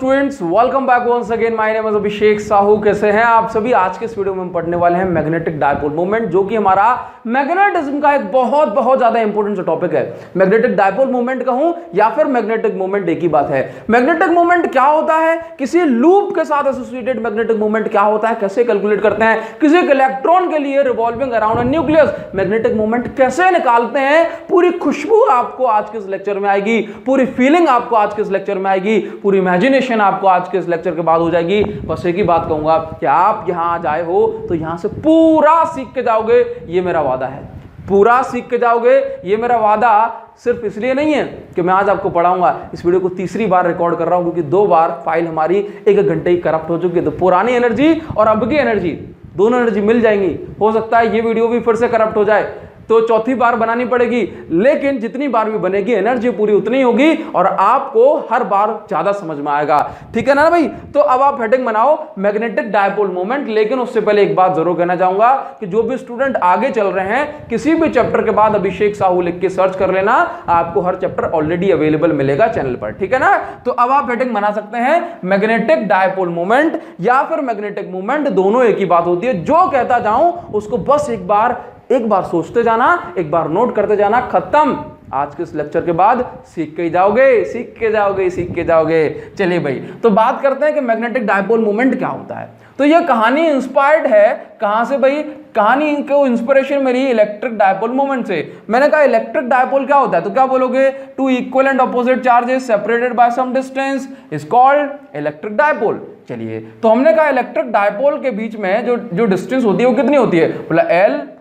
Students, welcome back once again. My name is Abhishek Sahu. कैसे हैं आप सभी? आज के इस वीडियो में हम पढ़ने वाले हैं मैग्नेटिक डायपोल मोमेंट, जो कि हमारा मैग्नेटिज्म का एक बहुत ज्यादा इंपॉर्टेंट टॉपिक है। मैग्नेटिक डायपोल मोमेंट कहूं या फिर मैग्नेटिक मोमेंट, एक ही बात है। मैग्नेटिक मोमेंट क्या होता है, किसी लूप के साथ एसोसिएटेड मैग्नेटिक मोमेंट क्या होता है, कैसे कैलकुलेट करते हैं, किसी एक इलेक्ट्रॉन के लिए revolving around a nucleus magnetic moment कैसे निकालते हैं, पूरी खुशबू आपको आज के इस लेक्चर में आएगी, पूरी फीलिंग आपको आज के इस लेक्चर में आएगी, पूरी इमेजिनेशन आपको आज के इस लेक्चर के बाद हो जाएगी। बस एक ही बात कहूंगा कि आप यहां आ जाए हो तो यहां से पूरा सीख के जाओगे, ये मेरा वादा है। पूरा सीख के जाओगे, ये मेरा वादा सिर्फ इसलिए नहीं है कि मैं आज आपको पढ़ाऊंगा। इस वीडियो को तीसरी बार रिकॉर्ड कर रहा हूं क्योंकि 2 बार फाइल हमारी 1 घंटे ही करप्ट हो चुकी है। तो पुरानी एनर्जी और अब की एनर्जी, दोनों एनर्जी मिल जाएंगी। हो सकता है ये वीडियो भी फिर से करप्ट हो जाए, तो चौथी बार बनानी पड़ेगी, लेकिन जितनी बार भी बनेगी एनर्जी पूरी उतनी होगी और आपको हर बार ज्यादा समझ में आएगा। ठीक है ना भाई? तो अब आप हेडिंग बनाओ मैग्नेटिक डायपोल मोमेंट। लेकिन उससे पहले एक बात जरूर कहना चाहूंगा कि जो भी स्टूडेंट आगे चल रहे हैं, किसी भी चैप्टर के बाद अभिषेक साहू लिख के सर्च कर लेना, आपको हर चैप्टर ऑलरेडी अवेलेबल मिलेगा चैनल पर। ठीक है ना? तो अब आप हेडिंग बना सकते हैं मैग्नेटिक डायपोल मोमेंट या फिर मैग्नेटिक मोमेंट, दोनों एक ही बात होती है। जो कहता जाऊं उसको बस एक बार सोचते जाना, एक बार नोट करते जाना, खत्म। आज के इस लेक्चर के बाद सीख के जाओगे, सीख के जाओगे। चलिए भाई, तो बात करते हैं कि मैग्नेटिक डायपोल मोमेंट क्या होता है। तो यह कहानी इंस्पायर्ड है कहां से भाई? कहानी को इंस्पिरेशन मेरी इलेक्ट्रिक डायपोल मोमेंट से। मैंने कहा इलेक्ट्रिक डायपोल क्या होता है, तो क्या बोलोगे? Two equal and opposite charges separated by some distance is called electric dipole. चलिए, तो हमने कहा इलेक्ट्रिक डायपोल के बीच में जो डिस्टेंस होती है वो कितनी होती है? बोला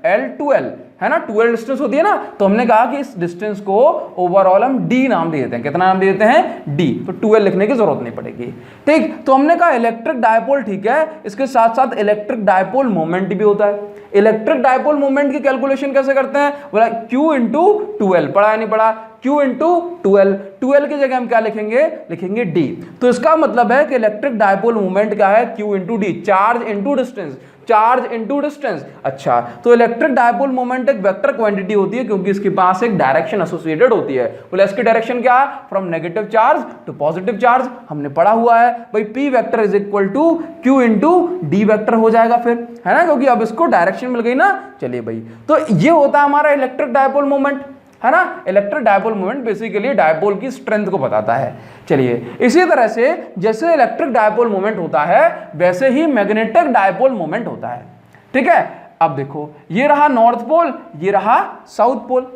L2L है ना, 2L डिस्टेंस होती है ना। तो हमने कहा कि इस डिस्टेंस को ओवरऑल हम D नाम दे देते हैं। कितना नाम दे देते हैं? D। तो 2L लिखने की जरूरत नहीं पड़ेगी। ठीक, तो हमने कहा इलेक्ट्रिक डायपोल, ठीक है, इसके साथ साथ इलेक्ट्रिक डायपोल मोमेंट भी होता है। इलेक्ट्रिक डायपोल मोमेंट की कैलकुलेशन कैसे करते हैं? बोला Q इंटू 2L। पढ़ा या नहीं पढ़ा? Q into 2L। 2L की जगह हम क्या लिखेंगे? लिखेंगे D। तो इसका मतलब है कि इलेक्ट्रिक डायपोल मोमेंट क्या है? Q into D, charge into distance, charge into distance. अच्छा, तो इलेक्ट्रिक डायपोल मोमेंट एक वेक्टर क्वांटिटी होती है क्योंकि इसके पास एक डायरेक्शन एसोसिएटेड होती है। बोले इसकी डायरेक्शन क्या है? From negative charge to positive charge. हमने पढ़ा हुआ है भाई, P vector is equal to Q into D vector हो जाएगा फिर, है ना, क्योंकि अब इसको डायरेक्शन मिल गई ना। चलिए भाई, तो ये होता है हमारा इलेक्ट्रिक डायपोल मोमेंट, है ना। Electric dipole moment basically dipole की स्ट्रेंथ को बताता है। चलिए, इसी तरह से जैसे इलेक्ट्रिक डायपोल मोमेंट होता है वैसे ही मैग्नेटिक डायपोल मोमेंट होता है। ठीक है, अब देखो, ये रहा नॉर्थ पोल, ये रहा साउथ पोल।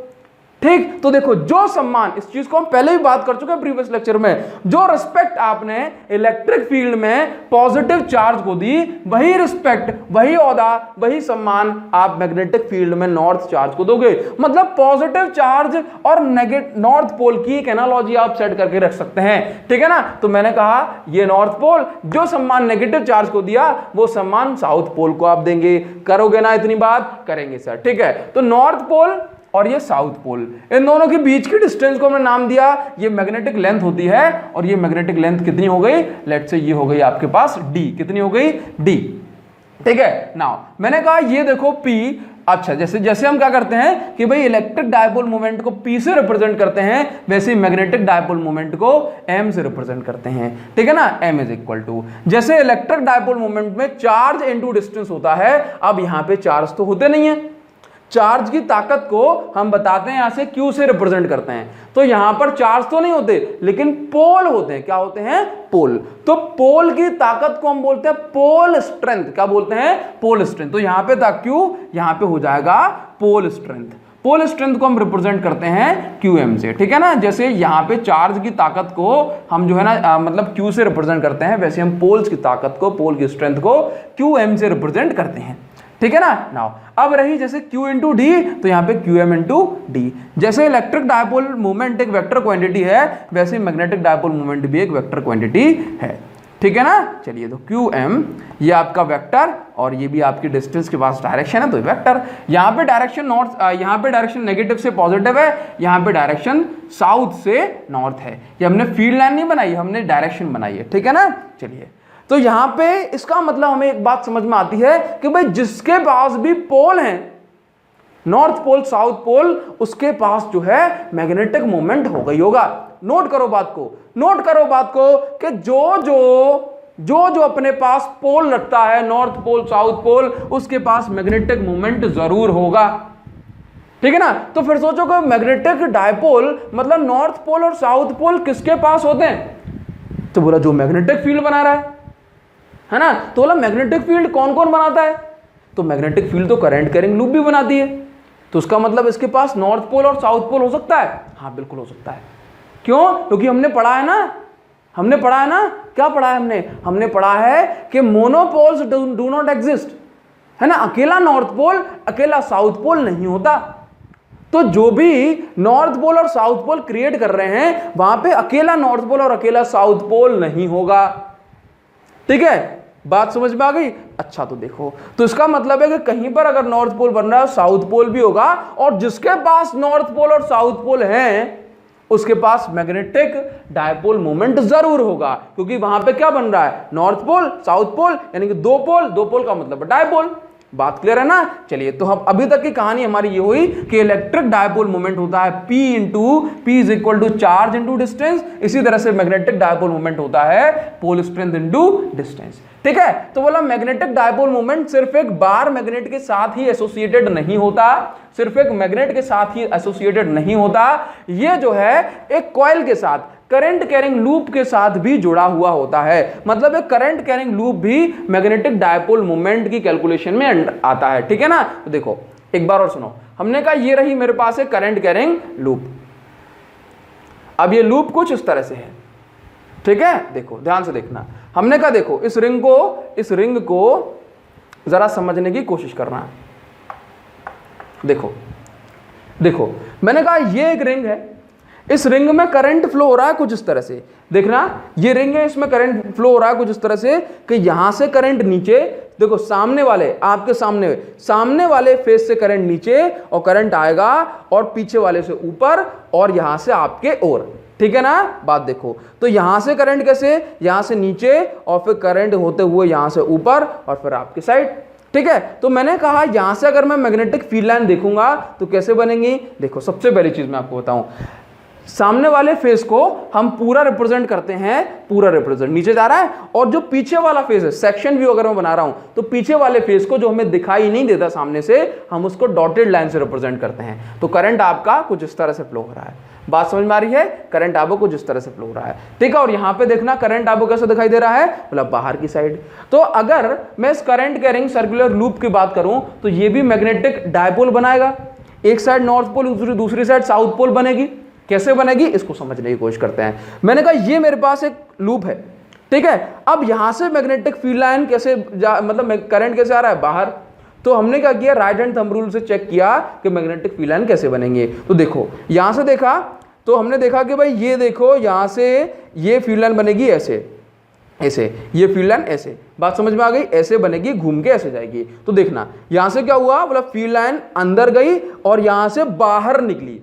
ठीक, तो देखो, जो सम्मान, इस चीज को हम पहले भी बात कर चुके हैं प्रीवियस लेक्चर में, जो रिस्पेक्ट आपने इलेक्ट्रिक फील्ड में पॉजिटिव चार्ज को दी, वही रिस्पेक्ट, वही औदा, वही सम्मान आप मैग्नेटिक फील्ड में नॉर्थ चार्ज को दोगे। मतलब पॉजिटिव चार्ज और नॉर्थ पोल की एक एनालॉजी आप सेट करके रख सकते हैं। ठीक है ना? तो मैंने कहा ये नॉर्थ पोल, जो सम्मान नेगेटिव चार्ज को दिया वो सम्मान साउथ पोल को आप देंगे। करोगे ना इतनी बात? करेंगे सर। ठीक है, तो नॉर्थ पोल और ये साउथ पोल, इन दोनों के बीच की डिस्टेंस को हमने नाम दिया, ये मैग्नेटिक लेंथ होती है। और ये मैग्नेटिक लेंथ कितनी हो गई? लेट्स से ये हो गई आपके पास D। कितनी हो गई? D। ठीक है, नाउ मैंने कहा ये देखो P। अच्छा, जैसे हम क्या करते हैं कि भाई इलेक्ट्रिक डायपोल मोमेंट को P से रिप्रेजेंट करते हैं, वैसे ही मैग्नेटिक डायपोल मोमेंट को M से रिप्रेजेंट करते हैं। ठीक है ना? M इज इक्वल टू, जैसे इलेक्ट्रिक डायपोल मोमेंट में चार्ज इनटू डिस्टेंस होता है, अब यहां पे चार्ज तो होते नहीं है। चार्ज की ताकत को हम बताते हैं यहां से Q से रिप्रेजेंट करते हैं। तो यहां पर चार्ज तो नहीं होते, लेकिन पोल होते हैं। क्या होते हैं? पोल। तो पोल की ताकत को हम बोलते हैं पोल स्ट्रेंथ। क्या बोलते हैं? Pole strength. तो यहां पे था Q, यहां पे हो जाएगा पोल स्ट्रेंथ। पोल स्ट्रेंथ को हम रिप्रेजेंट करते हैं QM से। ठीक है ना? जैसे यहां पे चार्ज की ताकत को हम जो है ना मतलब Q से रिप्रेजेंट करते हैं, वैसे हम पोल्स की ताकत को, पोल की स्ट्रेंथ को QM से रिप्रेजेंट करते हैं। ठीक है ना? नाउ अब रही जैसे Q इंटू D, तो यहाँ पे QM इंटू D। जैसे इलेक्ट्रिक डायपोल मोमेंट एक वेक्टर क्वांटिटी है, वैसे मैग्नेटिक डायपोल मोमेंट भी एक वेक्टर क्वांटिटी है। ठीक है ना? चलिए, तो QM ये आपका वेक्टर और ये भी आपकी डिस्टेंस के पास डायरेक्शन है, तो वेक्टर। यहाँ पे डायरेक्शन नॉर्थ, यहाँ पे डायरेक्शन नेगेटिव से पॉजिटिव है, यहाँ पे डायरेक्शन साउथ से नॉर्थ है। ये हमने फील्ड लाइन नहीं बनाई, हमने डायरेक्शन बनाई है। ठीक है ना? चलिए, तो यहां पे इसका मतलब हमें एक बात समझ में आती है कि भाई जिसके पास भी पोल हैं, नॉर्थ पोल साउथ पोल उसके पास जो है मैग्नेटिक मोमेंट हो गई होगा। नोट करो बात को, नोट करो बात को कि जो अपने पास पोल रखता है नॉर्थ पोल साउथ पोल उसके पास मैग्नेटिक मोमेंट जरूर होगा, ठीक है ना। तो फिर सोचो कि मैग्नेटिक डायपोल मतलब नॉर्थ पोल और साउथ पोल किसके पास होते हैं, तो बोला जो मैग्नेटिक फील्ड बना रहा है ना। तो बोला मैग्नेटिक फील्ड कौन कौन बनाता है, तो मैग्नेटिक फील्ड तो करंट कैरिंग लूप भी बनाती है, तो उसका मतलब इसके पास नॉर्थ पोल और साउथ पोल हो सकता है। हाँ बिल्कुल हो सकता है। क्यों, क्योंकि हमने पढ़ा है ना, क्या पढ़ा है हमने पढ़ा है कि मोनोपोल्स डू नॉट एग्जिस्ट, है ना। अकेला नॉर्थ पोल अकेला साउथ पोल नहीं होता, तो जो भी नॉर्थ पोल और साउथ पोल क्रिएट कर रहे हैं वहां पे अकेला नॉर्थ पोल और अकेला साउथ पोल नहीं होगा, ठीक है। बात समझ में आ गई। अच्छा तो देखो, तो इसका मतलब है कि कहीं पर अगर नॉर्थ पोल बन रहा है साउथ पोल भी होगा, और जिसके पास नॉर्थ पोल और साउथ पोल हैं उसके पास मैग्नेटिक डायपोल मोमेंट जरूर होगा, क्योंकि वहां पे क्या बन रहा है, नॉर्थ पोल साउथ पोल, यानी कि दो पोल का मतलब डायपोल। बात क्लियर है ना। चलिए, तो हम अभी तक की कहानी हमारी ये हुई कि इलेक्ट्रिक डायपोल मोमेंट होता है P is equal to charge into distance, इसी तरह से मैग्नेटिक डायपोल मोमेंट होता है पोल स्ट्रेंथ इंटू डिस्टेंस, ठीक है। तो बोला मैग्नेटिक डायपोल मोमेंट सिर्फ एक बार मैग्नेट के साथ ही एसोसिएटेड नहीं होता, सिर्फ एक मैग्नेट के साथ ही एसोसिएटेड नहीं होता, ये जो है एक कॉइल के साथ करंट कैरिंग लूप के साथ भी जुड़ा हुआ होता है। मतलब एक करंट कैरिंग लूप भी मैग्नेटिक डायपोल मोमेंट की कैलकुलेशन में आता है, ठीक है ना। तो देखो एक बार और सुनो, हमने कहा ये रही मेरे पास एक करंट कैरिंग लूप। अब ये लूप कुछ इस तरह से है, ठीक है। देखो ध्यान से देखना, हमने कहा देखो इस रिंग को जरा समझने की कोशिश करना। देखो मैंने कहा ये एक रिंग है, इस रिंग में करंट फ्लो हो रहा है कुछ इस तरह से। देखना ये रिंग है, इसमें करंट फ्लो हो रहा है कुछ इस तरह से कि यहां से करंट नीचे, देखो सामने वाले फेस से करंट नीचे और करंट आएगा, और पीछे वाले से ऊपर, और यहां से आपके ओर, ठीक है ना। बात देखो, तो यहां से करंट कैसे, यहां से नीचे और फिर करंट होते हुए यहां से ऊपर और फिर आपकी साइड, ठीक है। तो मैंने कहा यहां से अगर मैं मैग्नेटिक फील्ड लाइन देखूंगा तो कैसे बनेगी। देखो सबसे पहली चीज मैं आपको बताऊं, सामने वाले फेस को हम पूरा रिप्रेजेंट करते हैं, पूरा रिप्रेजेंट नीचे जा रहा है, और जो पीछे वाला फेस है, सेक्शन व्यू अगर मैं बना रहा हूं तो पीछे वाले फेस को जो हमें दिखाई नहीं देता सामने से, हम उसको डॉटेड लाइन से रिप्रेजेंट करते हैं। तो करंट आपका कुछ इस तरह से फ्लो हो रहा है। बात समझ में आ रही है, करंट आपको कुछ इस तरह से फ्लो हो रहा है, ठीक है। और यहां पे देखना करंट आपको कैसे दिखाई दे रहा है, मतलब बाहर की साइड। तो अगर मैं इस करंट कैरिंग सर्कुलर लूप की बात करूं तो ये भी मैग्नेटिक डायपोल बनाएगा, एक साइड नॉर्थ पोल दूसरी साइड साउथ पोल बनेगी। कैसे बनेगी इसको समझने की कोशिश करते हैं। मैंने कहा ये मेरे पास एक लूप है, ठीक है। अब यहां से मैग्नेटिक फील्ड लाइन कैसे मतलब करंट कैसे आ रहा है बाहर, तो हमने क्या किया, राइट हैंड थंब रूल से चेक किया कि मैग्नेटिक फील्ड लाइन कैसे बनेंगे। तो देखो यहां से देखा तो हमने देखा कि भाई ये देखो यहां से ये फील्ड लाइन बनेगी ऐसे, ये फील्ड लाइन ऐसे, बात समझ में आ गई, ऐसे बनेगी, घूम के ऐसे जाएगी। तो देखना यहां से क्या हुआ, मतलब फील्ड लाइन अंदर गई और यहां से बाहर निकली,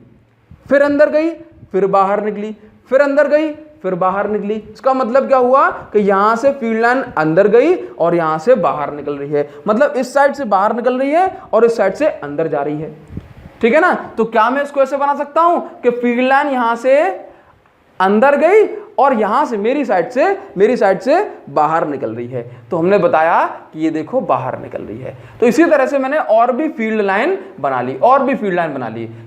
फिर अंदर गई, फिर बाहर निकली, फिर अंदर गई, फिर बाहर निकली। इसका मतलब क्या हुआ कि यहां से फील्ड लाइन अंदर गई और यहां से बाहर निकल रही है, मतलब इस साइड से बाहर निकल रही है और इस साइड से अंदर जा रही है, ठीक है ना। तो क्या मैं इसको ऐसे बना सकता हूं कि फील्ड लाइन यहां से अंदर गई और यहां से मेरी साइड से बाहर निकल रही है। तो हमने बताया कि ये देखो बाहर निकल रही है। तो इसी तरह से मैंने और भी फील्ड लाइन बना ली,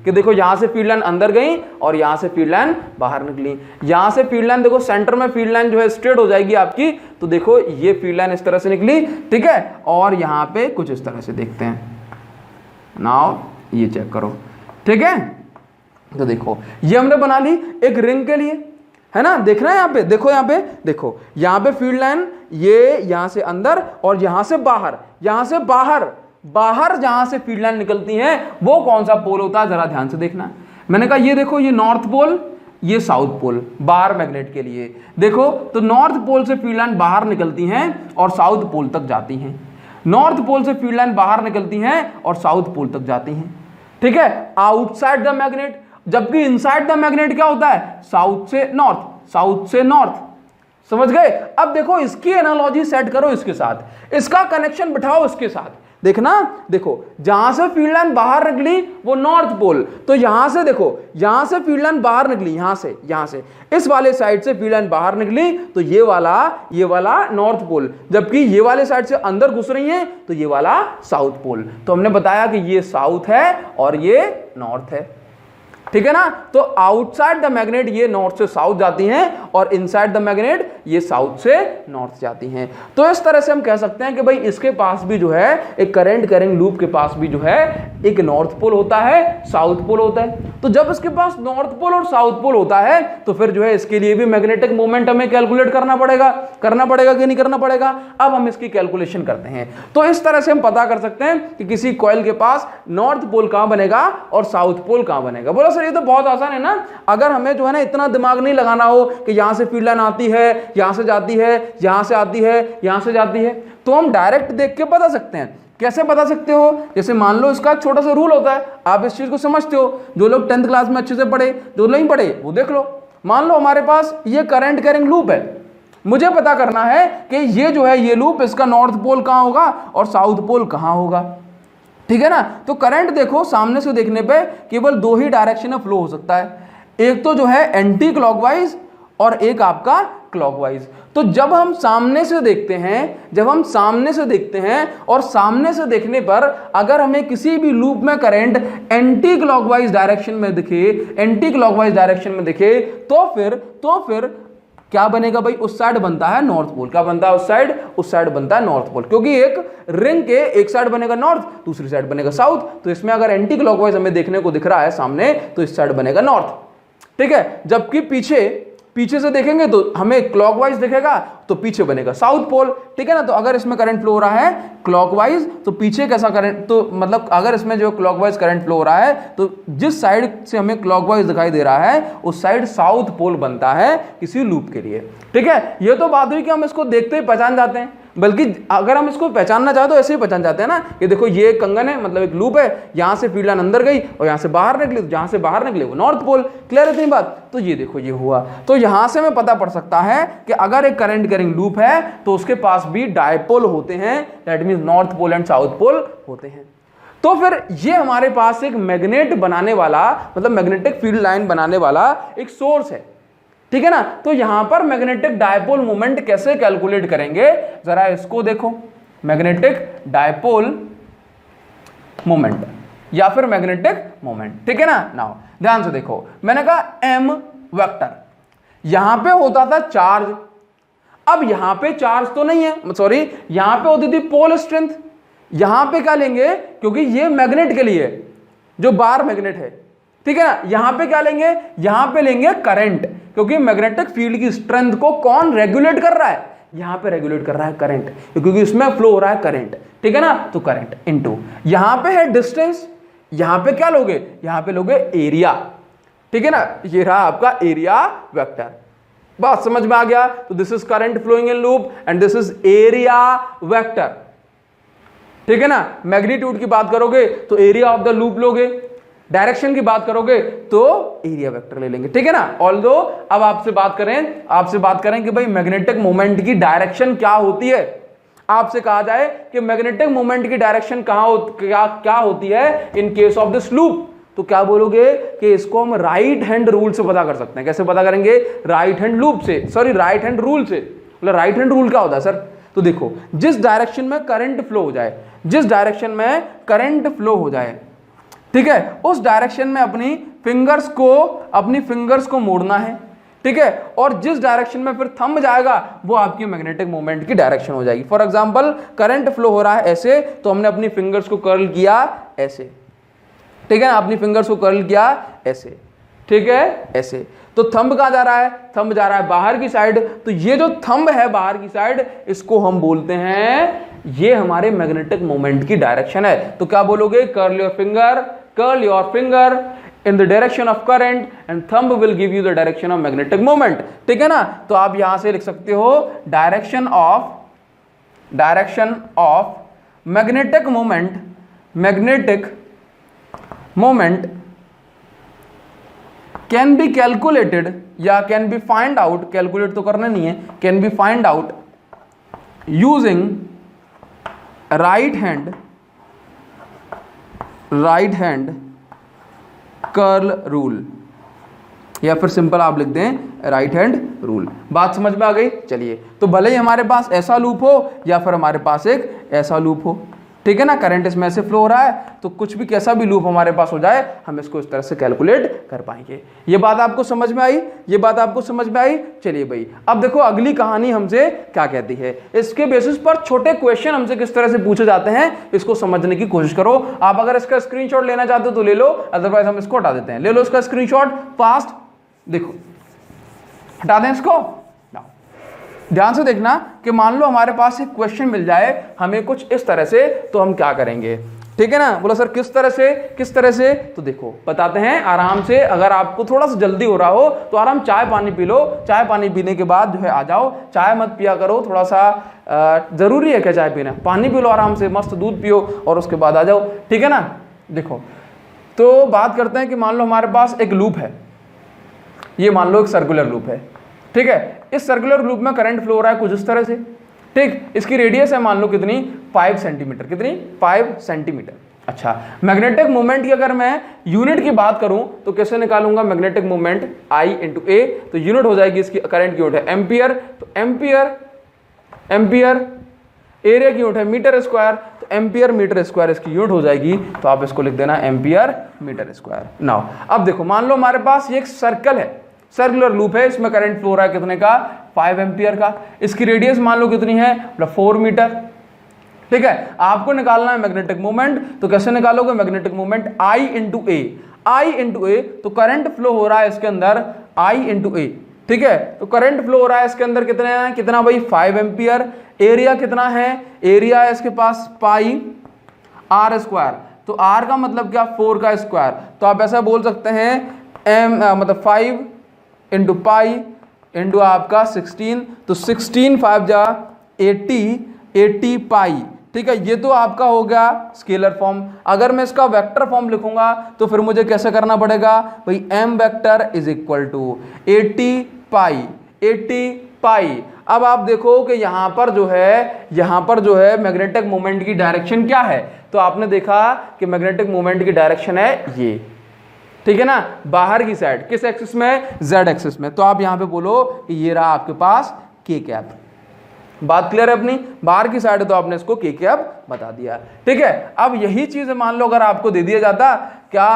कि देखो यहां से फील्ड लाइन अंदर गई और यहां से फील्ड लाइन बाहर निकली। यहां से फील्ड लाइन देखो सेंटर में फील्ड लाइन जो है स्ट्रेट हो जाएगी आपकी, तो देखो ये फील्ड लाइन इस तरह से निकली, ठीक है। और यहां पे कुछ इस तरह से देखते हैं, नाउ ये चेक करो, ठीक है। तो देखो ये हमने बना ली एक रिंग के लिए, है ना। देखना है यहाँ पे, देखो यहाँ पे फील्ड लाइन ये यहां से अंदर और यहां से बाहर, जहां से फील्ड लाइन निकलती है वो कौन सा पोल होता है, जरा ध्यान से देखना। मैंने कहा ये देखो ये नॉर्थ पोल, ये साउथ पोल, बाहर मैग्नेट के लिए देखो, तो नॉर्थ पोल से फील्ड लाइन बाहर निकलती हैं और साउथ पोल तक जाती हैं, नॉर्थ पोल से फील्ड लाइन बाहर निकलती हैं और साउथ पोल तक जाती हैं, ठीक है, आउटसाइड द मैग्नेट। जबकि इनसाइड द मैग्नेट क्या होता है, साउथ से नॉर्थ, समझ गए। अब देखो इसकी एनालॉजी सेट करो इसके साथ, इसका कनेक्शन बिठाओ इसके साथ। देखना, देखो जहां से फील्ड लाइन बाहर निकली वो नॉर्थ पोल, तो यहां से देखो, यहां से फील्ड लाइन बाहर निकली, यहां से इस वाले साइड से फील्ड लाइन बाहर निकली, तो ये वाला नॉर्थ पोल, जबकि ये वाले साइड से अंदर घुस रही है तो ये वाला साउथ पोल। तो हमने बताया कि ये साउथ है और ये नॉर्थ है, ठीक है ना। तो आउटसाइड द मैग्नेट ये नॉर्थ से साउथ जाती हैं और इनसाइड द मैग्नेट ये साउथ से नॉर्थ जाती हैं। तो इस तरह से हम कह सकते हैं कि भाई इसके पास भी जो है एक करंट कैरिंग लूप के पास भी जो है एक नॉर्थ पोल होता है, साउथ पोल होता है। तो जब इसके पास नॉर्थ पोल और साउथ पोल होता है तो फिर जो है इसके लिए भी मैग्नेटिक मोमेंट हमें कैलकुलेट करना पड़ेगा कि नहीं करना पड़ेगा। अब हम इसकी कैलकुलेशन करते हैं। तो इस तरह से हम पता कर सकते हैं कि किसी कॉइल के पास नॉर्थ पोल कहां बनेगा और साउथ पोल कहां बनेगा। बोलो सर ये तो बहुत आसान है ना, अगर हमें जो है ना इतना दिमाग नहीं लगाना हो कि यहां से फील्ड लाइन आती है, यहां से जाती है, यहां से आती है, यहां से जाती है, तो हम डायरेक्ट देख के बता सकते हैं। कैसे बता सकते हो? जैसे मान लो इसका छोटा सा रूल होता है, आप इस चीज को समझते हो, जो लोग 10th क्लास में अच्छे से पढ़े, जो नहीं पढ़े वो देख लो। मान लो हमारे पास ये करंट कैरिंग लूप है, मुझे पता करना है कि ये जो है ये लूप इसका नॉर्थ पोल कहां होगा और साउथ पोल कहां होगा, ठीक है ना। तो करंट देखो सामने से देखने पे केवल दो ही डायरेक्शन में फ्लो हो सकता है, एक तो जो है एंटी क्लॉकवाइज और एक आपका क्लॉकवाइज। तो जब हम सामने से देखते हैं और सामने से देखने पर अगर हमें किसी भी लूप में करंट एंटी क्लॉकवाइज डायरेक्शन में दिखे तो फिर क्या बनेगा भाई, उस साइड बनता है नॉर्थ पोल। क्या बनता है उस साइड बनता है नॉर्थ पोल, क्योंकि एक रिंग के एक साइड बनेगा नॉर्थ, दूसरी साइड बनेगा साउथ। तो इसमें अगर एंटी क्लॉकवाइज हमें देखने को दिख रहा है सामने तो इस साइड बनेगा नॉर्थ, ठीक है। जबकि पीछे से देखेंगे तो हमें क्लॉकवाइज दिखेगा तो पीछे बनेगा साउथ पोल, ठीक है ना। तो अगर इसमें करंट फ्लो हो रहा है क्लॉकवाइज तो पीछे कैसा करंट, तो मतलब अगर इसमें जो क्लॉकवाइज करंट फ्लो हो रहा है तो जिस साइड से हमें क्लॉकवाइज दिखाई दे रहा है उस साइड साउथ पोल बनता है किसी लूप के लिए, ठीक है। ये तो बात हुई कि हम इसको देखते ही पहचान जाते हैं, बल्कि अगर हम इसको पहचानना चाहे तो ऐसे ही पहचान जाते हैं ना कि देखो ये कंगन है, मतलब एक लूप है, यहां से फील्ड लाइन अंदर गई और यहां से बाहर निकली, तो जहां से बाहर निकले वो नॉर्थ पोल। क्लियर है इतनी बात? तो ये देखो ये हुआ। तो यहां से हमें पता पड़ सकता है कि अगर एक करंट कैरिंग लूप है तो उसके पास भी डायपोल होते हैं, that means north pole and south pole होते हैं। तो फिर ये हमारे पास एक मैग्नेट बनाने वाला, मतलब मैग्नेटिक फील्ड लाइन बनाने वाला एक सोर्स है, ठीक है ना। तो यहां पर मैग्नेटिक डायपोल मोमेंट कैसे कैलकुलेट करेंगे, जरा इसको देखो। मैग्नेटिक डायपोल मोमेंट या फिर मैग्नेटिक मोमेंट, ठीक है ना। नाउ ध्यान से देखो, मैंने कहा एम वेक्टर, यहां पे होता था चार्ज, अब यहां पे चार्ज तो नहीं है, सॉरी यहां पे होती थी पोल स्ट्रेंथ। यहां पे क्या लेंगे, क्योंकि ये मैग्नेट के लिए जो बार मैग्नेट है, ठीक है ना। यहां पे क्या लेंगे, यहां पे लेंगे करंट, क्योंकि मैग्नेटिक फील्ड की स्ट्रेंथ को कौन रेगुलेट कर रहा है, यहां पे रेगुलेट कर रहा है करंट, क्योंकि इसमें फ्लो हो रहा है करंट, ठीक है ना। तो करंट इनटू यहां पे है डिस्टेंस, यहां पे क्या लोगे, यहां पे लोगे एरिया, ठीक है ना। ये रहा आपका एरिया वेक्टर, बात समझ में आ गया। तो this is current flowing in loop and this is area vector, ठीक है ना। मैग्नीट्यूड की बात करोगे तो एरिया ऑफ द लूप लोगे, डायरेक्शन की बात करोगे तो एरिया वेक्टर ले लेंगे, ठीक है ना। ऑल्दो अब आपसे बात करें कि भाई मैग्नेटिक मोमेंट की डायरेक्शन क्या होती है, आपसे कहा जाए कि मैग्नेटिक मोमेंट की डायरेक्शन क्या होती है in case of this loop, तो क्या बोलोगे कि इसको हम राइट हैंड रूल से पता कर सकते हैं। कैसे पता करेंगे, राइट हैंड लूप से, सॉरी राइट हैंड रूल से। मतलब राइट हैंड रूल क्या होता है सर, तो देखो जिस डायरेक्शन में करंट फ्लो हो जाए, ठीक है, उस डायरेक्शन में अपनी फिंगर्स को मोड़ना है, ठीक है। और जिस डायरेक्शन में फिर थंब जाएगा वो आपकी मैग्नेटिक मोमेंट की डायरेक्शन हो जाएगी। फॉर एग्जांपल करंट फ्लो हो रहा है ऐसे, तो हमने अपनी फिंगर्स को कर्ल किया ऐसे, ठीक है ना, अपनी फिंगर्स को कर्ल किया ऐसे, ठीक है, ऐसे। तो थंब कहां जा रहा है, थंब जा रहा है बाहर की साइड। तो ये जो थंब है बाहर की साइड, इसको हम बोलते हैं, ये हमारे मैग्नेटिक मोमेंट की डायरेक्शन है। तो क्या बोलोगे, curl your finger in the direction of current and thumb will give you the direction of magnetic moment, ठीक है ना। तो आप यहां से लिख सकते हो direction of magnetic moment can be calculated या can be find out, calculate तो करना नहीं है, can be find out using right hand right hand curl rule, या फिर सिंपल आप लिख दें राइट हैंड रूल। बात समझ में आ गई? चलिए, तो भले ही हमारे पास ऐसा लूप हो या फिर हमारे पास एक ऐसा लूप हो, ठीक है ना, करंट इसमें से फ्लो हो रहा है, तो कुछ भी कैसा भी लूप हमारे पास हो जाए हम इसको इस तरह से कैलकुलेट कर पाएंगे। ये बात आपको समझ में आई? ये बात आपको समझ में आई? चलिए भाई, अब देखो अगली कहानी हमसे क्या कहती है। इसके बेसिस पर छोटे क्वेश्चन हमसे किस तरह से पूछे जाते हैं, इसको समझने की कोशिश करो। आप अगर इसका स्क्रीनशॉट लेना चाहते हो तो ले लो, अदरवाइज हम इसको हटा देते हैं। ले लो इसका स्क्रीनशॉट फास्ट, देखो हटा दें इसको। ध्यान से देखना कि मान लो हमारे पास एक क्वेश्चन मिल जाए हमें कुछ इस तरह से, तो हम क्या करेंगे, ठीक है ना। बोला सर किस तरह से, किस तरह से, तो देखो बताते हैं आराम से। अगर आपको थोड़ा सा जल्दी हो रहा हो तो आराम चाय पानी पी लो, चाय पानी पीने के बाद जो है आ जाओ। चाय मत पिया करो, थोड़ा सा जरूरी है क्या चाय पीना, पानी पी लो आराम से, मस्त दूध पियो और उसके बाद आ जाओ, ठीक है ना। देखो तो बात करते हैं कि मान लो हमारे पास एक लूप है, ये मान लो एक सर्कुलर लूप है, ठीक है। इस सर्कुलर लूप में करंट फ्लो हो रहा है कुछ इस तरह से, ठीक। इसकी रेडियस है मान लो कितनी, 5 सेंटीमीटर, कितनी, 5 सेंटीमीटर। अच्छा, मैग्नेटिक मोमेंट की अगर मैं यूनिट की बात करूं तो कैसे निकालूंगा magnetic moment, I into A, तो यूनिट हो जाएगी इसकी, करंट की यूनिट है एम्पियर, तो एम्पियर, एम्पियर, एरिया की यूनिट है मीटर स्क्वायर, तो एम्पियर मीटर स्क्वायर इसकी यूनिट हो जाएगी, तो आप इसको लिख देना एम्पियर मीटर स्क्वायर। नाउ अब देखो मान लो हमारे पास ये एक सर्कल है, सर्कुलर लूप है, इसमें करंट फ्लो हो रहा है कितने का, 5 एम्पियर का। इसकी रेडियस मान लो कितनी है, मतलब 4 मीटर, ठीक है। आपको निकालना है मैग्नेटिक मोमेंट, तो कैसे निकालोगे magnetic moment, I into A, I into A, तो करंट फ्लो हो रहा है इसके अंदर I इंटू ए, ठीक है। तो करंट फ्लो हो रहा है इसके अंदर कितने हैं, कितना भाई, 5 एम्पियर। एरिया कितना है, एरिया है इसके पास पाई आर स्क्वायर, तो R का मतलब क्या, 4 का स्क्वायर, तो आप ऐसा बोल सकते हैं मतलब 5 इंटू पाई इंटू आपका 16, तो 16 5 जा 80 पाई, ठीक है। ये तो आपका हो गया स्केलर फॉर्म। अगर मैं इसका वेक्टर फॉर्म लिखूंगा तो फिर मुझे कैसे करना पड़ेगा भाई, m vector is equal to 80 pi. अब आप देखो कि यहाँ पर जो है मैग्नेटिक मोमेंट की डायरेक्शन क्या है, तो आपने देखा कि मैग्नेटिक मोमेंट की डायरेक्शन है ये, ठीक है ना, बाहर की साइड, किस एक्सिस में, z एक्सिस में। तो आप यहां पे बोलो कि ये रहा आपके पास k कैप। बात क्लियर है अपनी, बाहर की साइड है तो आपने इसको k कैप बता दिया, ठीक है। अब यही चीज मान लो अगर आपको दे दिया जाता, क्या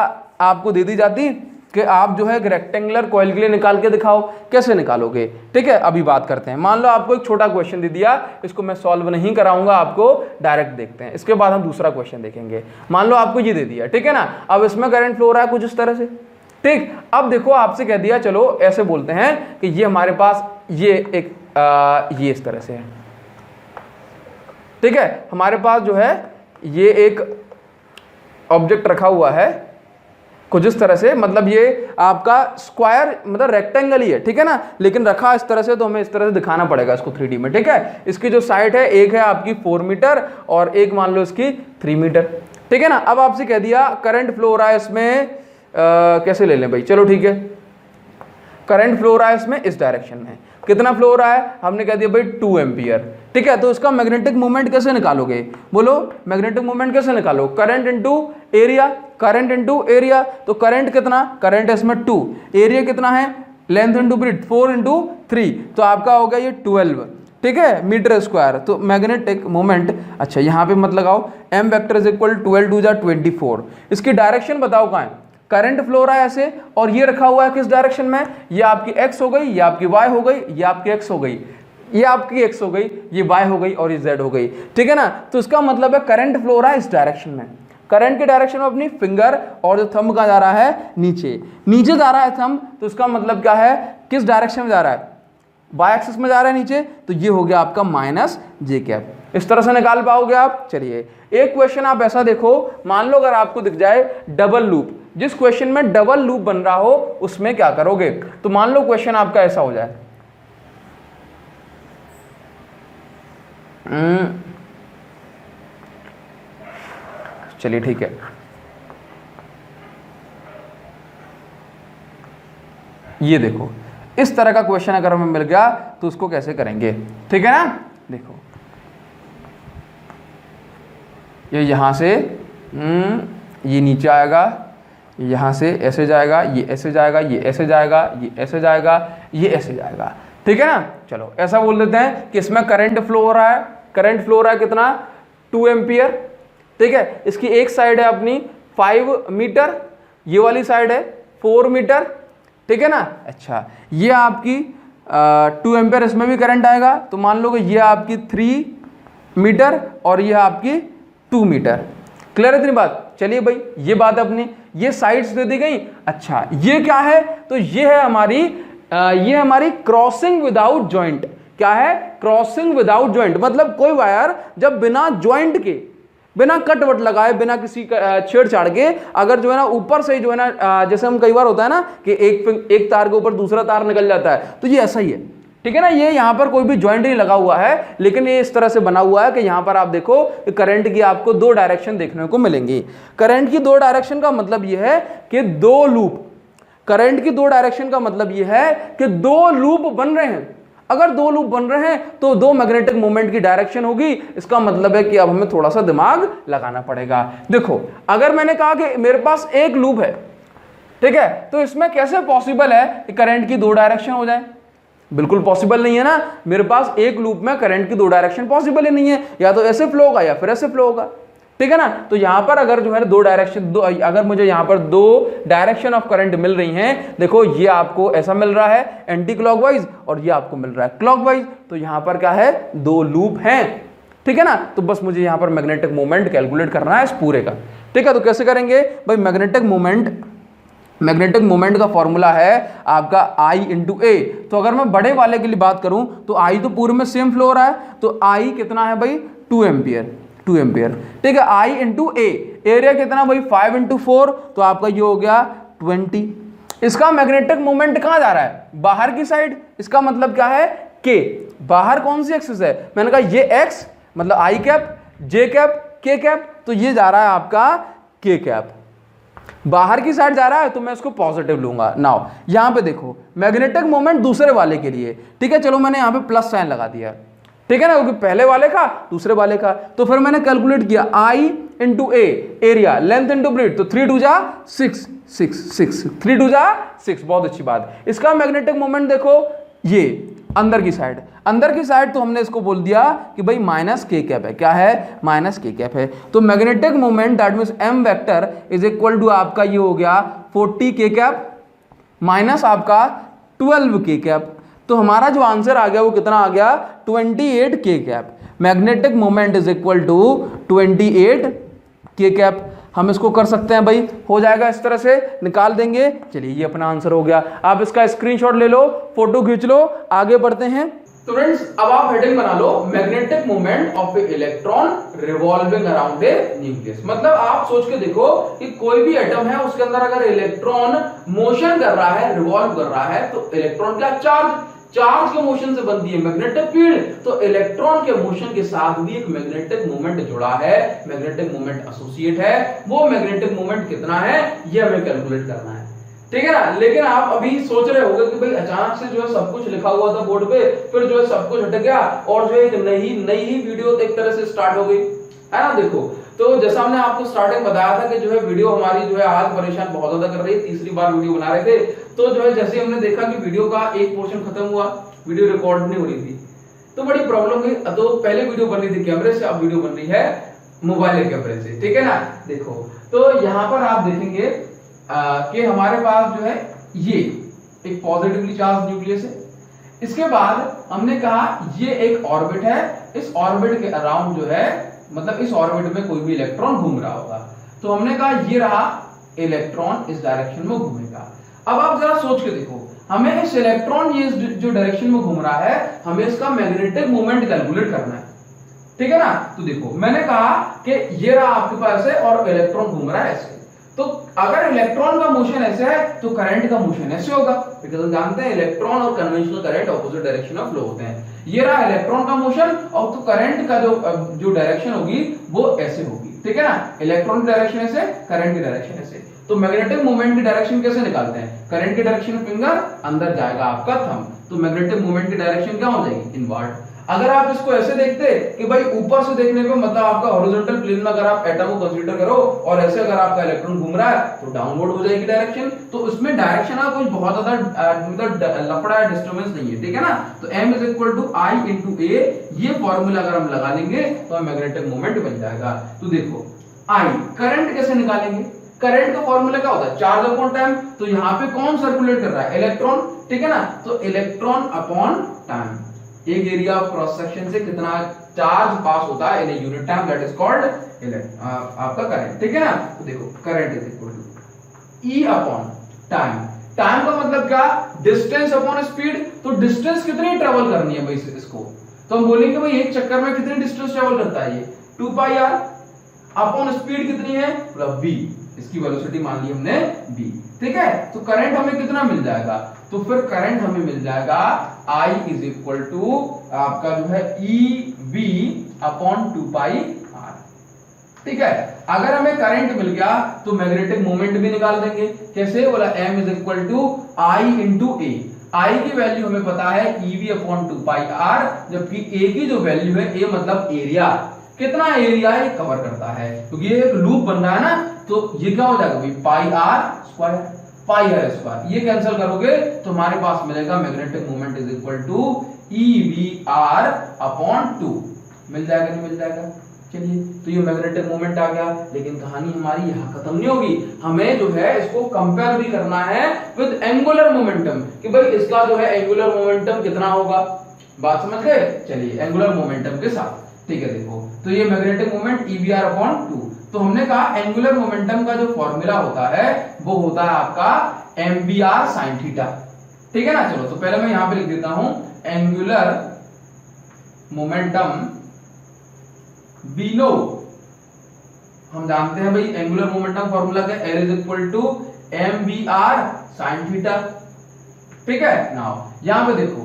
आपको दे दी जाती कि आप जो है एक रेक्टेंगुलर कॉइल के लिए निकाल के दिखाओ, कैसे निकालोगे, ठीक है। अभी बात करते हैं। मान लो आपको एक छोटा क्वेश्चन दे दिया, इसको मैं सॉल्व नहीं कराऊंगा, आपको डायरेक्ट देखते हैं, इसके बाद हम दूसरा क्वेश्चन देखेंगे। मान लो आपको ये दे दिया, ठीक है ना, अब इसमें करंट फ्लो हो रहा है कुछ इस तरह से, ठीक। अब देखो आपसे कह दिया, चलो ऐसे बोलते हैं कि ये हमारे पास ये एक ये इस तरह से है, ठीक है। हमारे पास जो है ये एक ऑब्जेक्ट रखा हुआ है कुछ इस तरह से, मतलब ये आपका स्क्वायर मतलब रेक्टेंगल ही है, ठीक है ना, लेकिन रखा इस तरह से, तो हमें इस तरह से दिखाना पड़ेगा इसको 3D में, ठीक है। इसकी जो साइड है, एक है आपकी 4 मीटर और एक मान लो इसकी 3 मीटर, ठीक है ना। अब आपसे कह दिया करंट फ्लो हो रहा है इसमें, कैसे ले लें भाई, चलो ठीक है, करंट फ्लो हो रहा है इसमें इस डायरेक्शन में, कितना फ्लो हो रहा है, हमने कह दिया भाई 2 एम्पियर, ठीक है। तो इसका मैग्नेटिक मोमेंट कैसे निकालोगे, बोलो मैग्नेटिक मोमेंट कैसे निकालो, current into area, current into area, तो करंट कितना, करंट इसमें 2, एरिया कितना है, लेंथ इंटू ब्रेड्थ 4 इंटू 3, तो आपका हो गया ये 12, ठीक है, मीटर स्क्वायर। तो मैग्नेटिक मोमेंट, अच्छा यहाँ पे मत लगाओ, m वेक्टर इज इक्वल 12 2 जा 24। इसकी डायरेक्शन बताओ कहाँ है, करंट फ्लो हो रहा है ऐसे, और ये रखा हुआ है किस डायरेक्शन में, ये आपकी x हो गई, ये आपकी y हो गई, ये आपकी x हो गई, ये आपकी x हो गई, ये y हो गई और ये z हो गई, ठीक है ना। तो इसका मतलब है करंट फ्लो हो रहा है इस डायरेक्शन में, करंट के डायरेक्शन में अपनी फिंगर, और जो थंब कहाँ जा रहा है, नीचे, नीचे जा रहा है थंब, तो इसका मतलब क्या है, किस डायरेक्शन में जा रहा है, y एक्सिस में जा रहा है नीचे, तो ये हो गया आपका माइनस जे कैप। इस तरह से निकाल पाओगे आप। चलिए एक क्वेश्चन आप ऐसा देखो, मान लो अगर आपको दिख जाए डबल लूप, जिस क्वेश्चन में डबल लूप बन रहा हो उसमें क्या करोगे, तो मान लो क्वेश्चन आपका ऐसा हो जाए, चलिए ठीक है, ये देखो इस तरह का क्वेश्चन अगर हमें मिल गया तो उसको कैसे करेंगे, ठीक है ना। देखो ये यहां से ये नीचे आएगा, यहाँ से ऐसे जाएगा, ये ऐसे जाएगा, ये ऐसे जाएगा, ये ऐसे जाएगा, ये ऐसे जाएगा, ठीक है ना। चलो ऐसा बोल देते हैं कि इसमें करंट फ्लो हो रहा है, करंट फ्लो हो रहा है कितना 2 एम्पियर, ठीक है। इसकी एक साइड है अपनी 5 मीटर, ये वाली साइड है 4 मीटर, ठीक है ना। अच्छा ये आपकी 2 एम्पियर, इसमें भी करंट आएगा, तो मान लो कि ये आपकी 3 मीटर और ये आपकी 2 मीटर। क्लियर है इतनी बात। चलिए भाई ये बात अपनी, ये साइड्स दे दी गई। अच्छा ये क्या है, तो ये है हमारी क्रॉसिंग विदाउट जॉइंट। क्या है, क्रॉसिंग विदाउट जॉइंट, मतलब कोई वायर जब बिना जॉइंट के, बिना कट वट लगाए, बिना किसी छेड़छाड़ के, अगर जो है ना ऊपर से जो है ना, जैसे हम कई बार होता है ना कि एक तार के ऊपर दूसरा तार निकल जाता है, तो ये ऐसा ही है, ठीक है ना। ये यहाँ पर कोई भी जॉइंट नहीं लगा हुआ है, लेकिन ये इस तरह से बना हुआ है कि यहाँ पर आप देखो करंट की आपको 2 डायरेक्शन देखने को मिलेंगी। करंट की 2 डायरेक्शन का मतलब ये है कि 2 लूप, करंट की 2 डायरेक्शन का मतलब ये है कि 2 लूप बन रहे हैं। अगर 2 लूप बन रहे हैं तो 2 मैग्नेटिक मोमेंट की डायरेक्शन होगी। इसका मतलब है कि अब हमें थोड़ा सा दिमाग लगाना पड़ेगा। देखो अगर मैंने कहा कि मेरे पास एक लूप है, ठीक है, तो इसमें कैसे पॉसिबल है कि करंट की 2 डायरेक्शन हो जाए? बिल्कुल पॉसिबल नहीं है ना। मेरे पास एक लूप में करंट की 2 डायरेक्शन पॉसिबल ही नहीं है, या तो ऐसे फ्लो होगा या फिर ऐसे फ्लो होगा, ठीक है ना। तो यहां पर अगर जो है 2 डायरेक्शन, अगर मुझे यहां पर 2 डायरेक्शन ऑफ करंट मिल रही हैं, देखो ये आपको ऐसा मिल रहा है एंटी क्लॉकवाइज और ये आपको मिल रहा है क्लॉकवाइज, तो यहां पर क्या है 2 लूप हैं, ठीक है ना। तो बस मुझे यहां पर मैग्नेटिक मोमेंट कैलकुलेट करना है इस पूरे का, ठीक है। तो कैसे करेंगे भाई, मैग्नेटिक मोमेंट का फॉर्मूला है आपका I इंटू ए। तो अगर मैं बड़े वाले के लिए बात करूं तो I तो पूरे में सेम फ्लो हो रहा है, तो I कितना है भाई 2 एम्पियर, 2 एम्पियर, ठीक है। I इंटू ए, एरिया कितना भाई 5 इंटू 4, तो आपका ये हो गया 20। इसका मैग्नेटिक मोमेंट कहां जा रहा है, बाहर की साइड। इसका मतलब क्या है K, बाहर कौन सी एक्सिस है, मैंने कहा ये X मतलब I cap, J cap, K cap, तो ये जा रहा है आपका K कैप, बाहर की साइड जा रहा है, तो मैं इसको पॉजिटिव लूंगा। नाउ यहां पे देखो मैग्नेटिक मोमेंट दूसरे वाले के लिए, ठीक है, चलो मैंने यहां पे प्लस साइन लगा दिया, ठीक है ना, क्योंकि पहले वाले का दूसरे वाले का। तो फिर मैंने कैलकुलेट किया I into A, area, length into breadth, तो 3 2 जा 6, 3 2 जा 6, बहुत अच्छी बात। इसका मैग्नेटिक मोमेंट देखो, ये अंदर की साइड, तो हमने इसको बोल दिया कि भाई माइनस के कैप है। क्या है, माइनस के कैप है। तो magnetic moment that means m vector is equal to आपका ये हो गया 40 के कैप माइनस आपका 12 के कैप। तो हमारा जो आंसर आ गया वो कितना आ गया 28 K cap. Magnetic moment is equal to 28 K cap. हम इसको कर सकते हैं भाई, हो जाएगा इस तरह से, निकाल देंगे। चलिए ये अपना आंसर हो गया। आप इसका स्क्रीनशॉट ले लो, फोटो खींच लो, आगे बढ़ते हैं। स्टूडेंट्स अब आप हेडिंग बना लो, magnetic moment of a electron revolving around a nucleus. मतलब आप सोच के देखो कि कोई भी एटम है, उसके अंदर अगर इलेक्ट्रॉन मोशन कर रहा है, रिवॉल्व कर रहा है, तो इलेक्ट्रॉन क्या चार्ज के मोशन से बनती है मैग्नेटिक फील्ड। तो इलेक्ट्रॉन के मोशन के साथ भी एक मैग्नेटिक मोमेंट जुड़ा है, मैग्नेटिक मोमेंट एसोसिएट है। वो मैग्नेटिक मोमेंट कितना है ये हमें कैलकुलेट करना है, ठीक है ना। लेकिन आप अभी सोच रहे होंगे कि भाई अचानक से जो है सब कुछ लिखा हुआ था बोर्ड पे, फिर जो है सब कुछ हट गया और जो है एक नई ही वीडियो एक तरह से स्टार्ट हो गई, है ना। देखो तो जैसा हमने आपको स्टार्टिंग बताया था कि जो है वीडियो हमारी जो है आज परेशान बहुत ज्यादा कर रही है, तीसरी बार वीडियो बना रहे थे। तो जो है जैसे हमने देखा कि वीडियो का एक पोर्शन खत्म हुआ, वीडियो रिकॉर्ड नहीं हो रही थी, तो बड़ी प्रॉब्लम हुई। तो पहले वीडियो बन रही थी कैमरे से, अब वीडियो बन रही है मोबाइल कैमरे से, ठीक है ना। देखो तो यहाँ पर आप देखेंगे कि हमारे पास जो है ये एक पॉजिटिवली चार्ज न्यूक्लियस है। इसके बाद हमने कहा ये एक ऑर्बिट है, इस ऑर्बिट के अराउंड जो है मतलब इस ऑर्बिट में कोई भी इलेक्ट्रॉन घूम रहा होगा। तो हमने कहा ये रहा इलेक्ट्रॉन इस डायरेक्शन में घूमेगा। अब आप जरा सोच के देखो, हमें इस इलेक्ट्रॉन ये जो डायरेक्शन में घूम रहा है, हमें इसका मैग्नेटिक मोमेंट कैलकुलेट करना है, ठीक है ना। तो देखो मैंने कहा कि ये रहा आपके पास है और इलेक्ट्रॉन घूम रहा है ऐसे। तो अगर इलेक्ट्रॉन का मोशन ऐसे है तो करंट का मोशन ऐसे होगा, बिकॉज़ हम जानते हैं इलेक्ट्रॉन और कन्वेंशनल करंट ऑपोजिट डायरेक्शन में फ्लो होते हैं। ये रहा इलेक्ट्रॉन का मोशन, और तो करंट का जो डायरेक्शन होगी वो ऐसे होगी, ठीक है ना। इलेक्ट्रॉन की डायरेक्शन ऐसे, करंट की डायरेक्शन ऐसे। तो मैग्नेटिक मोमेंट की डायरेक्शन कैसे निकालते हैं, करंट की डायरेक्शन में फिंगर, अंदर जाएगा आपका थंब, तो मैग्नेटिक मोमेंट की डायरेक्शन क्या हो जाएगी इनवर्ट। अगर आप इसको ऐसे देखते कि भाई ऊपर से देखने पे मतलब आपका हॉरिजॉन्टल प्लेन में अगर आप एटम को कंसीडर करो और ऐसे अगर आपका इलेक्ट्रॉन घूम रहा है तो डाउनवर्ड हो जाएगी डायरेक्शन, तो उसमें डायरेक्शन का कोई बहुत ज्यादा मतलब लफड़ा या डिस्टर्बेंस नहीं है, ठीक है ना। तो m is equal to I into A, ये फॉर्मूला अगर हम लगा लेंगे तो हमें मैग्नेटिक मोमेंट बन जाएगा। तो देखो आई करंट कैसे निकालेंगे, करंट का फॉर्मूला क्या होता है, चार्ज अपॉन टाइम। तो यहाँ पे कौन सर्कुलेट कर रहा है, इलेक्ट्रॉन, ठीक है ना। तो इलेक्ट्रॉन अपॉन टाइम, एक एरिया ऑफ क्रॉस सेक्शन से कितना चार्ज पास होता है in a unit time, that is called आपका करंट, ठीक है ना। तो देखो current is equal to E upon time, time का मतलब क्या, डिस्टेंस अपॉन स्पीड। तो डिस्टेंस कितनी ट्रेवल करनी है भाई इसको, तो हम बोलेंगे भाई एक चक्कर में कितनी डिस्टेंस ट्रेवल करता है ये 2 पाई आर, अपॉन स्पीड कितनी है मतलब v, इसकी वेलोसिटी मान ली हमने v, ठीक है। तो करंट हमें कितना मिल जाएगा, तो फिर करंट हमें मिल जाएगा I इज इक्वल टू आपका जो है EV अपॉन 2 पाई R, ठीक है। अगर हमें करंट मिल गया तो मैग्नेटिक मोमेंट भी निकाल देंगे, कैसे बोला, m is equal to I into A, I की वैल्यू हमें पता है EV अपॉन 2 पाई R, जबकि A की जो वैल्यू है, A मतलब एरिया, कितना एरिया ये कवर करता है, क्योंकि ये एक लूप बन रहा है ना, तो ये क्या हो जाएगा भाई pi R square, pi R square, ये कैंसिल करोगे तो हमारे पास मिलेगा magnetic moment is equal to EVR upon 2, मिल जाएगा नहीं मिल जाएगा। चलिए तो ये मैग्नेटिक मोमेंट आ गया, लेकिन कहानी हमारी यहाँ खत्म नहीं होगी, हमें जो है इसको कंपेयर भी करना है विद एंगुलर मोमेंटम, कि भाई इसका जो है एंगुलर मोमेंटम कितना होगा, बात समझ गए। चलिए एंगुलर मोमेंटम के साथ, ठीक है। देखो तो ये मैग्नेटिक मोमेंट EVR अपॉन 2, तो हमने कहा एंगुलर मोमेंटम का जो फॉर्मूला होता है वो होता है आपका MVR sin थीटा, ठीक है ना। चलो तो पहले मैं यहां पे लिख देता हूं एंगुलर मोमेंटम बिलो, हम जानते हैं भाई एंगुलर मोमेंटम फॉर्मूला क्या, L is equal to MVR sin theta, ठीक है। नाउ यहां पे देखो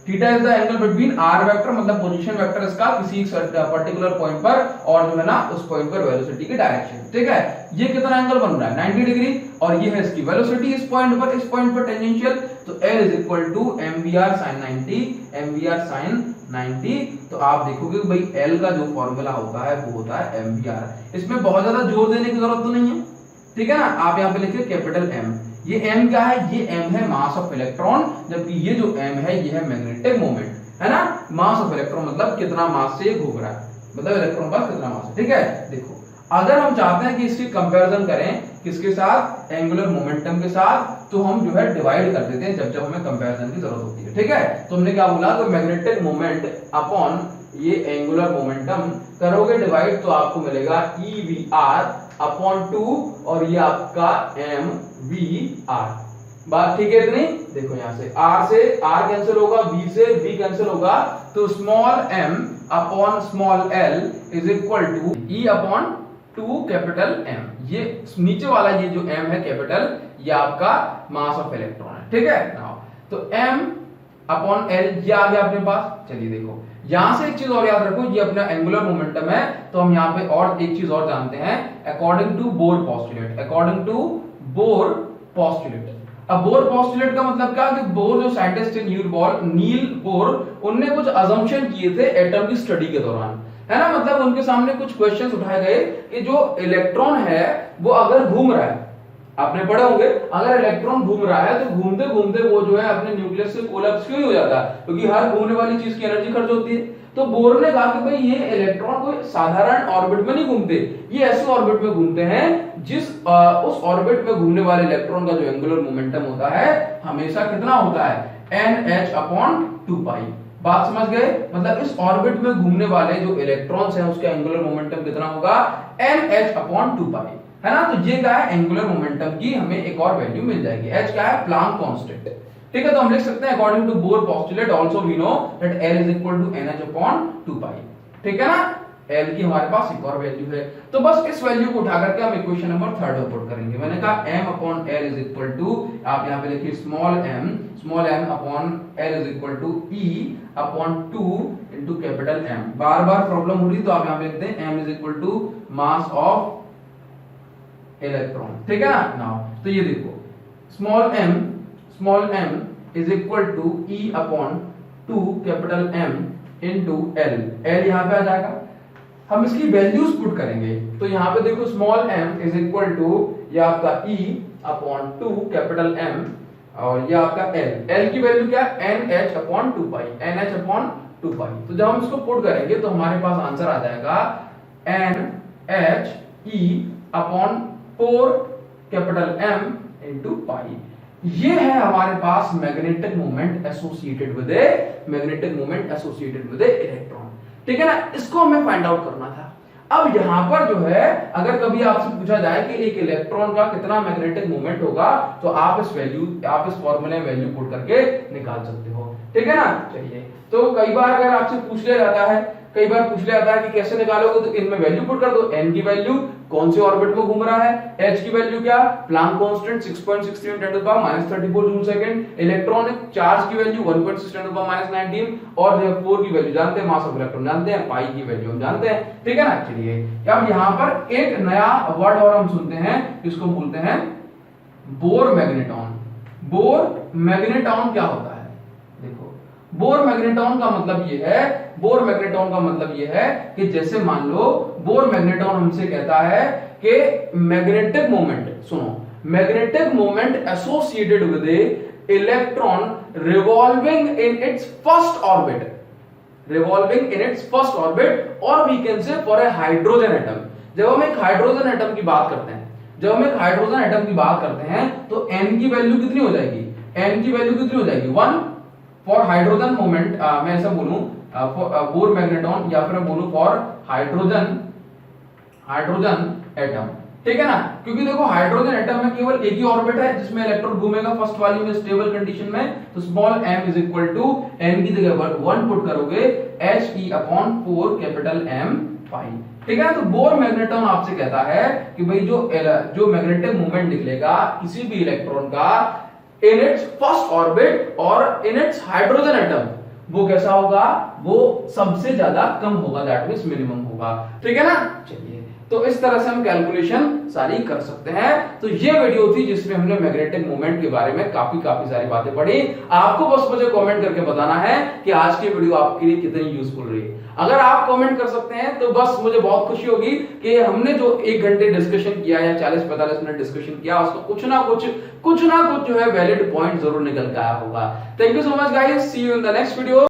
theta is the angle between R vector, मतलब पोजीशन वेक्टर इसका किसी पर्टिकुलर पॉइंट पर, और जो है ना उस पॉइंट पर वेलोसिटी की डायरेक्शन, ठीक है। ये कितना एंगल बन रहा है 90 डिग्री, और ये है इसकी वेलोसिटी इस पॉइंट पर टेंजेंशियल, तो L is equal to MVR sin 90, MVR sin 90। तो आप देखोगे भाई L का जो फॉर्मूला होता है वो होता है MVR, इसमें बहुत ज्यादा जोर देने की जरूरत तो नहीं है, ठीक है ना। आप यहाँ पे लिखिए कैपिटल M, ये m क्या है, ये m है मास ऑफ इलेक्ट्रॉन, जबकि ये जो m है ये है मैग्नेटिक मोमेंट, है ना। मास ऑफ इलेक्ट्रॉन मतलब कितना मास से घूम रहा है, मतलब इलेक्ट्रॉन पास कितना मास है, ठीक है। देखो अगर हम चाहते हैं कि इसकी कंपैरिजन करें किसके साथ, एंगुलर मोमेंटम के साथ, तो हम जो है डिवाइड कर देते हैं जब हमें कंपैरिजन की जरूरत होती है, ठीक है। तो हमने क्या बोला, तो मैग्नेटिक मोमेंट अपॉन ये एंगुलर मोमेंटम करोगे डिवाइड, तो आपको मिलेगा EVR अपॉन 2, और ये आपका MVR, बात ठीक है इतनी। देखो यहां से R कैंसिल होगा, V से V कैंसिल होगा, तो small m upon small l is equal to E upon 2 capital M, ये नीचे वाला ये जो m है कैपिटल, ये आपका मास ऑफ इलेक्ट्रॉन है, ठीक है। तो m अपॉन l ये आ गया अपने पास। चलिए देखो यहां से एक चीज और याद रखो, ये अपना एंगुलर मोमेंटम है, तो हम यहाँ पे और एक चीज और जानते हैं, according to Bohr postulate, according to Bohr postulate. अब बोर पोस्टुलेट का मतलब क्या, कि बोर जो साइंटिस्ट है नील बोर, उनने कुछ अजम्पशन किए थे एटम की स्टडी के दौरान, है ना। मतलब उनके सामने कुछ क्वेश्चंस उठाए गए कि जो इलेक्ट्रॉन है वो अगर घूम रहा है, आपने पढ़े होंगे, अगर इलेक्ट्रॉन घूम रहा है तो घूमते घूमते वो जो है अपने न्यूक्लियस से कोलैप्स क्यों हो जाता है, क्योंकि हर घूमने वाली चीज की एनर्जी खर्च होती है। तो बोर ने कहा कि भाई ये इलेक्ट्रॉन कोई साधारण ऑर्बिट में नहीं घूमते, ये ऐसे ऑर्बिट में घूमते हैं जिस उस ऑर्बिट में घूमने वाले इलेक्ट्रॉन का जो एंगुलर मोमेंटम होता है हमेशा कितना होता है NH अपॉन 2 पाई, बात समझ गए। मतलब इस ऑर्बिट में घूमने वाले जो इलेक्ट्रॉन्स हैं उसका एंगुलर मोमेंटम कितना होगा, NH अपॉन 2 पाई, है ना। तो ये क्या है, एंगुलर मोमेंटम की हमें एक और वैल्यू मिल जाएगी, h क्या है, प्लांक कांस्टेंट, ठीक है। तो हम लिख सकते हैं according to Bohr postulate also we know that L is equal to NH upon 2 pi, ठीक है ना। L की हमारे पास एक और वैल्यू है, तो बस इस वैल्यू को उठा करके हम इक्वेशन नंबर 3 में पुट करेंगे। मैंने कहा m upon L is equal to, आप यहां पे लिखिए small m upon L is equal to E upon 2 into capital M। बार-बार प्रॉब्लम हो रही तो आप यहां पे लिखते हैं m is equal to mass of electron, ठीक है ना। नाउ तो ये देखो small m is equal to E upon 2 capital M into L, L यहाँ पे आ जाएगा। हम इसकी वैल्यूज पुट करेंगे, तो यहाँ पे देखो small m is equal to ये आपका E अपॉन 2 कैपिटल M और ये आपका L, L की वैल्यू क्या NH अपॉन 2 पाई, NH अपॉन 2 पाई। तो जब हम इसको पुट करेंगे तो हमारे पास आंसर आ जाएगा NHE upon 4 capital M into pi. ये है हमारे पास magnetic moment associated with electron, ठीक है ना। इसको हमें फाइंड आउट करना था। अब यहां पर जो है अगर कभी आपसे पूछा जाए कि एक इलेक्ट्रॉन का कितना मैग्नेटिक मोमेंट होगा, तो आप इस फॉर्मूले में वैल्यू पुट करके निकाल सकते हो, ठीक है ना। चलिए, तो कई बार अगर आपसे पूछ लिया जाता है कि कैसे निकालोगे, तो इनमें वैल्यू पुट कर दो। n की वैल्यू कौन से ऑर्बिट में घूम रहा है, h की वैल्यू क्या, Planck constant 6.63 × 10⁻34 joule second, electronic charge की वैल्यू 1.6 × 10⁻19 और 4 की वैल्यू जानते हैं, मास ऑफ इलेक्ट्रॉन जानते हैं, पाई की वैल्यू हम जानते हैं, ठीक है ना। चलिए, अब यहां पर एक नया वर्ड और हम सुनते हैं, इसको बोलते हैं बोर मैग्नेटॉन। बोर मैग्नेटॉन क्या होता है? देखो, बोर मैग्नेटॉन का मतलब ये है कि जैसे मान लो बोर मैग्नेटॉन हमसे कहता है कि magnetic moment associated with electron revolving in its first orbit और we can say for a hydrogen atom. जब हम एक हाइड्रोजन एटम की बात करते हैं तो n की वैल्यू कितनी हो जाएगी 1 फॉर हाइड्रोजन मोमेंट, मैं ऐसा बोलूं बोर मैग्नेटॉन या फिर बोलूं फॉर हाइड्रोजन एटम, ठीक है ना। क्योंकि देखो हाइड्रोजन एटम में केवल एक ही ऑर्बिट है जिसमें इलेक्ट्रॉन घूमेगा फर्स्ट वाली में स्टेबल कंडीशन में, तो small m is equal to n की जगह 1 पुट करोगे He upon 4 capital M pi, ठीक है। तो बोर मैग्नेटॉन आपसे कहता है कि भाई जो मैग्नेटिक मोमेंट निकलेगा किसी भी इलेक्ट्रॉन का इन इट्स फर्स्ट ऑर्बिट और इन इट्स हाइड्रोजन एटम, वो कैसा होगा, वो सबसे ज्यादा कम होगा, दैट मींस मिनिमम होगा, ठीक है ना। चलिए, तो इस तरह से हम कैलकुलेशन सारी कर सकते हैं। तो ये वीडियो थी जिसमें हमने मैग्नेटिक मोमेंट के बारे में काफी सारी बातें पढ़ी। आपको बस मुझे कमेंट करके बताना है कि आज की वीडियो आपके लिए कितनी यूजफुल रही। अगर आप कमेंट कर सकते हैं तो बस मुझे बहुत खुशी होगी कि हमने जो 1 घंटे डिस्कशन किया या 40-45 मिनट डिस्कशन किया, उसको कुछ ना कुछ जो है वैलिड पॉइंट जरूर निकल के आया होगा। Thank you so much guys, see you in the next video.